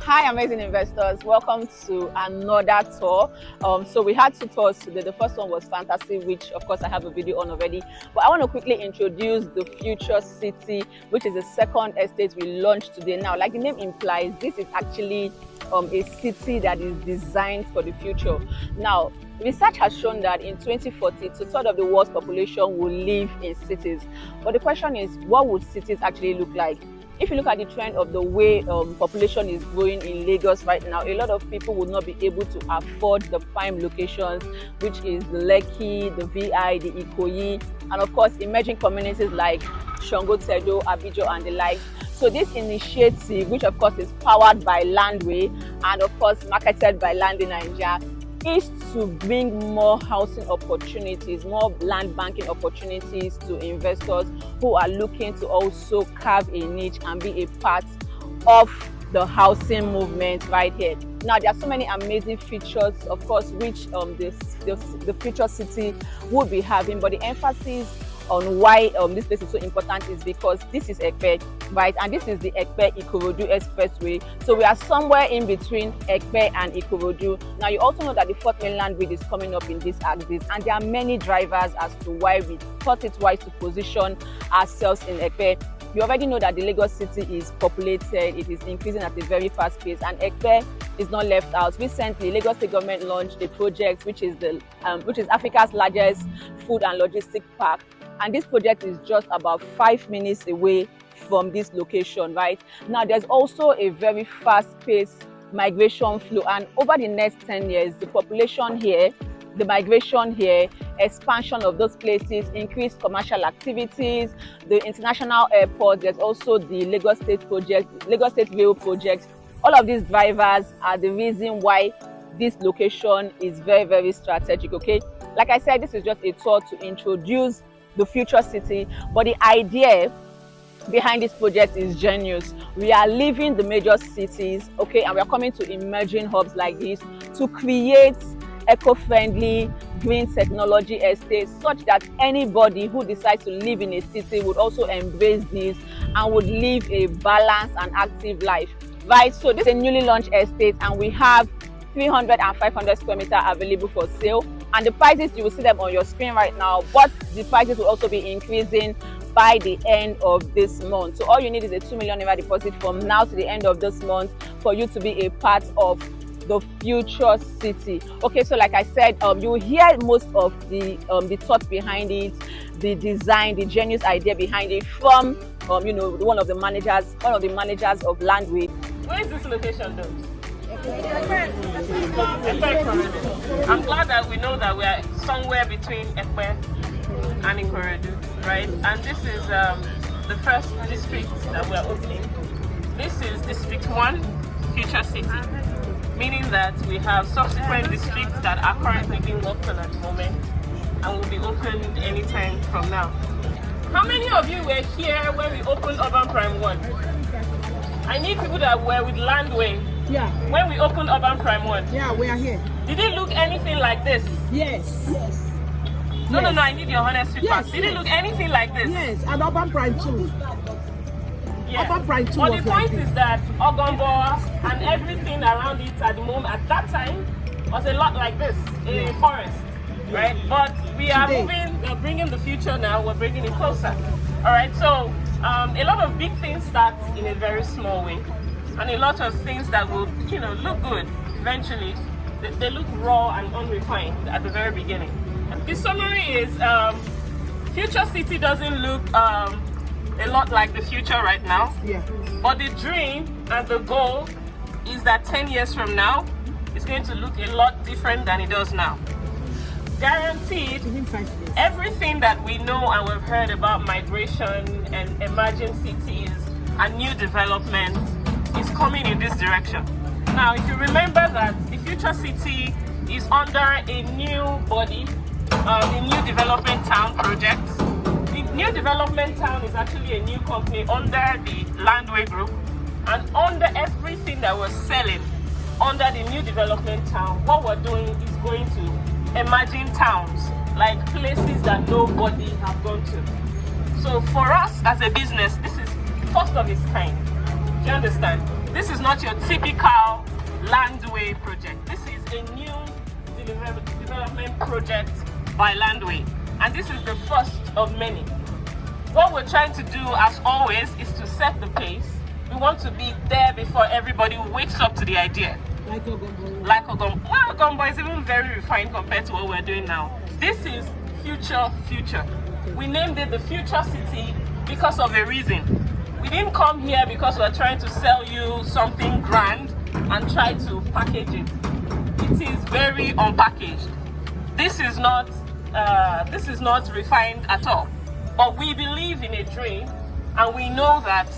Hi, amazing investors. Welcome to another tour. So we had two tours today. The first one was fantasy, which of course I have a video on already. But I want to quickly introduce the Future City, which is the second estate we launched today. Now, like the name implies, this is actually a city that is designed for the future. Now, research has shown that in 2040, 2/3 of the world's population will live in cities. But the question is, what would cities actually look like? If you look at the trend of the way population is growing in Lagos right now, a lot of people would not be able to afford the prime locations, which is the Lekki, the VI, the Ikoyi, and of course emerging communities like Shango, Tedo, Abijo, and the like. So this initiative, which of course is powered by Landway and of course marketed by Land in Nigeria, is to bring more housing opportunities, more land banking opportunities to investors who are looking to also carve a niche and be a part of the housing movement right here. Now, there are so many amazing features, of course, which the Future City would be having, but the emphasis on why this place is so important is because this is Ekpe, right? And this is the Ekpe-Ikorodu Expressway. So we are somewhere in between Ekpe and Ikorodu. Now, you also know that the Fourth Mainland Bridge is coming up in this axis, and there are many drivers as to why we thought it wise to position ourselves in Ekpe. You already know that the Lagos city is populated, it is increasing at a very fast pace, and Ekpe is not left out. Recently, Lagos State government launched a project which is Africa's largest food and logistics park. And this project is just about 5 minutes away from this location, right? Now, there's also a very fast-paced migration flow, and over the next 10 years, the population here, the migration here, expansion of those places, increased commercial activities, the international airport, there's also the Lagos State project, Lagos State Rail project. All of these drivers are the reason why this location is very, very strategic, okay? Like I said, this is just a tour to introduce the Future City, but the idea behind this project is genius. We are leaving the major cities, okay, and we are coming to emerging hubs like this to create eco-friendly green technology estates such that anybody who decides to live in a city would also embrace this and would live a balanced and active life, right? So this is a newly launched estate, and we have 300 and 500 square meters available for sale, and the prices, you will see them on your screen right now, but the prices will also be increasing by the end of this month. So all you need is a 2 million naira deposit from now to the end of this month for you to be a part of the Future City. Okay, so like I said, you will hear most of the thoughts behind it, the design, the genius idea behind it from one of the managers of Landway. Where is this location though? I'm glad that we know that we are somewhere between Ekpe and Ikorodu, right? And this is the first district that we're opening. This is District 1, Future City, meaning that we have subsequent districts that are currently being worked on at the moment and will be opened anytime from now. How many of you were here when we opened Urban Prime 1? I need people that were with Landway. Yeah. When we opened Urban Prime 1. Yeah, we are here. Did it look anything like this? Yes. Yes. No, I need your honest feedback. Yes, Did it look anything like this? Yes, and Urban Prime 2. Yeah. Urban Prime 2 But was the like point this. is that Ogombo and everything around it at the moment, at that time, was a lot like this, in a forest, right? But we are we're bringing the future now, we're bringing it closer. All right, so a lot of big things start in a very small way, and a lot of things that will, look good eventually, they look raw and unrefined at the very beginning. The summary is, Future City doesn't look a lot like the future right now. Yeah. But the dream and the goal is that 10 years from now, it's going to look a lot different than it does now. Guaranteed, Within 5 years. everything that we know and we've heard about migration and emerging cities and new development is coming in this direction. Now, if you remember that the Future City is under a new body, the New Development Town project. The New Development Town is actually a new company under the Landway Group, and under everything that we're selling under the New Development Town, what we're doing is going to emerging towns, like places that nobody have gone to. So for us as a business, this is first of its kind. Do you understand? This is not your typical Landway project. This is a new development project by Landway, and this is the first of many. What we're trying to do, as always, is to set the pace. We want to be there before everybody wakes up to the idea. Like Ogombo. Like Ogombo. Well, Ogombo is even very refined compared to what we're doing now. This is future. We named it the Future City because of a reason. We didn't come here because we're trying to sell you something grand and try to package it. It is very unpackaged. This is not refined at all. But we believe in a dream, and we know that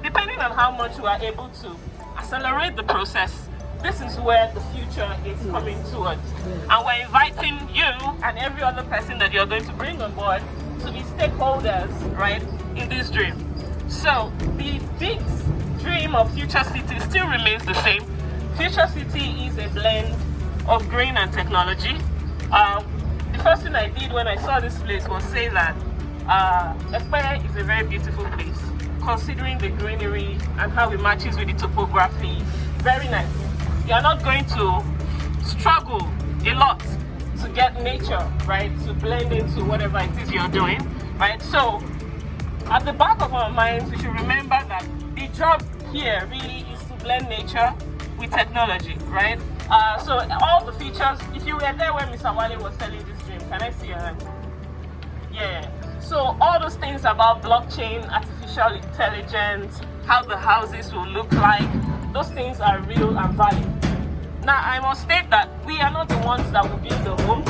depending on how much we are able to accelerate the process, this is where the future is coming towards. And we're inviting you and every other person that you're going to bring on board to be stakeholders, right, in this dream. So the big dream of Future City still remains the same. Future City is a blend of green and technology. The first thing I did when I saw this place was say that Ekpeye is a very beautiful place, considering the greenery and how it matches with the topography. Very nice. You're not going to struggle a lot to get nature, right, to blend into whatever it is you're doing, right? So at the back of our minds, we should remember that the job here really is to blend nature with technology, right? So all the features, if you were there when Mr. Wale was selling this dream, can I see your hand? Yeah. So all those things about blockchain, artificial intelligence, how the houses will look like, those things are real and valid. Now I must state that we are not the ones that will build the homes,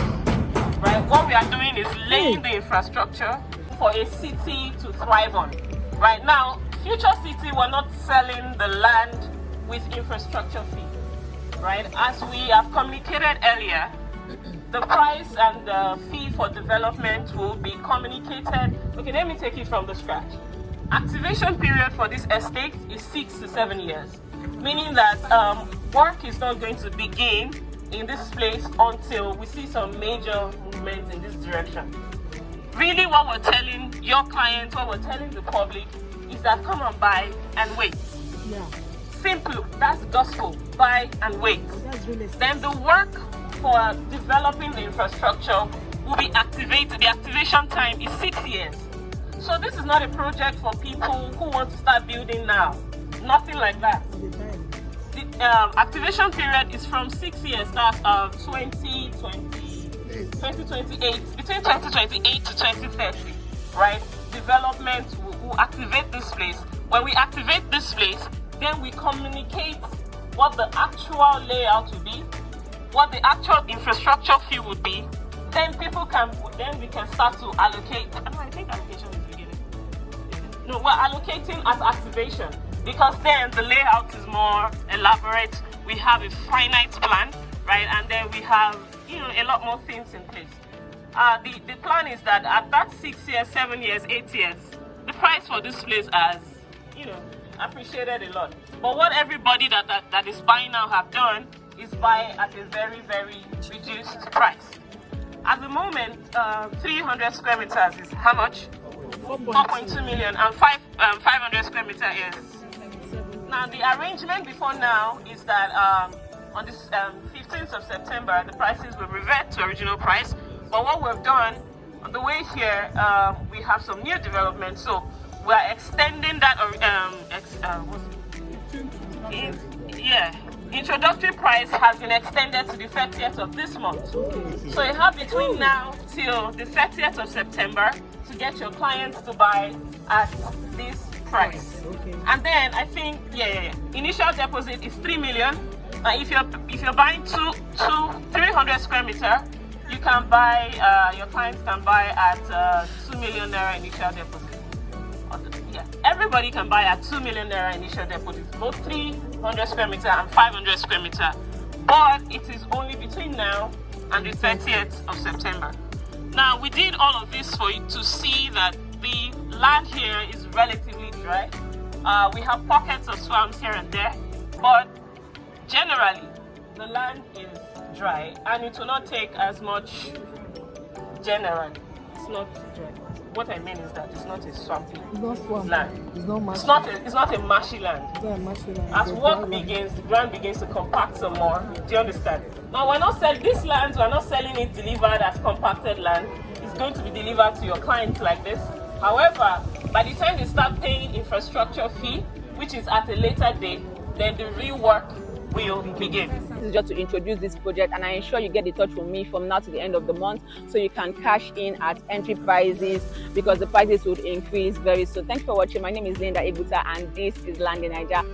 right? What we are doing is laying the infrastructure for a city to thrive on. Right now, Future City, we're not selling the land with infrastructure fee, right? As we have communicated earlier, the price and the fee for development will be communicated. Okay, let me take it from the scratch. Activation period for this estate is 6 to 7 years, meaning that work is not going to begin in this place until we see some major movements in this direction. Really, what we're telling your clients, what we're telling the public is that come and buy and wait. Yeah. Simple, that's the gospel. Buy and wait. That's really Then the work for developing the infrastructure will be activated. The activation time is 6 years. So this is not a project for people who want to start building now. Nothing like that. The activation period is from 6 years. That's 2028, between 2028 to 2030, right? Development will activate this place. When we activate this place, then we communicate what the actual layout will be, what the actual infrastructure fee would be. Then we can start to allocate. I think allocation is beginning. No, we're allocating as activation, because then the layout is more elaborate. We have a finite plan, right? And then we have, a lot more things in place. The plan is that at that 6 years, 7 years, 8 years, the price for this place has, appreciated a lot. But what everybody that is buying now have done is buy at a very, very reduced price. At the moment, 300 square meters is how much? 4.2 million, and 500 square meters is. Now the arrangement before now is that on this 15th of September, the prices will revert to original price. But what we've done on the way here, we have some new developments. So we are extending that. Introductory price has been extended to the 30th of this month. So you have between now till the 30th of September to get your clients to buy at this price. And then I think initial deposit is 3 million. If you're buying 300 square meter, you can buy your clients can buy at 2 million naira initial deposit. Everybody can buy at 2 million naira initial deposit, both 300 square meter and 500 square meter. But it is only between now and the 30th of September. Now, we did all of this for you to see that the land here is relatively dry. We have pockets of swamps here and there, but generally, the land is dry and it will not take as much generally. It's not dry. what I mean is that it's not a swampy It's not swamp. land. It's not marshy. It's not a marshy land. It's not a marshy land. As It's a work dry land. begins, the ground begins to compact some more. Do you understand? Now we're not selling these lands, we're not selling it delivered as compacted land. It's going to be delivered to your clients like this. However, by the time they start paying infrastructure fee, which is at a later date, then the real work will begin. This is just to introduce this project, and I ensure you get in touch with me from now to the end of the month so you can cash in at entry prices, because the prices would increase very soon. Thanks for watching. My name is Linda Ebuta and this is Land in Naija.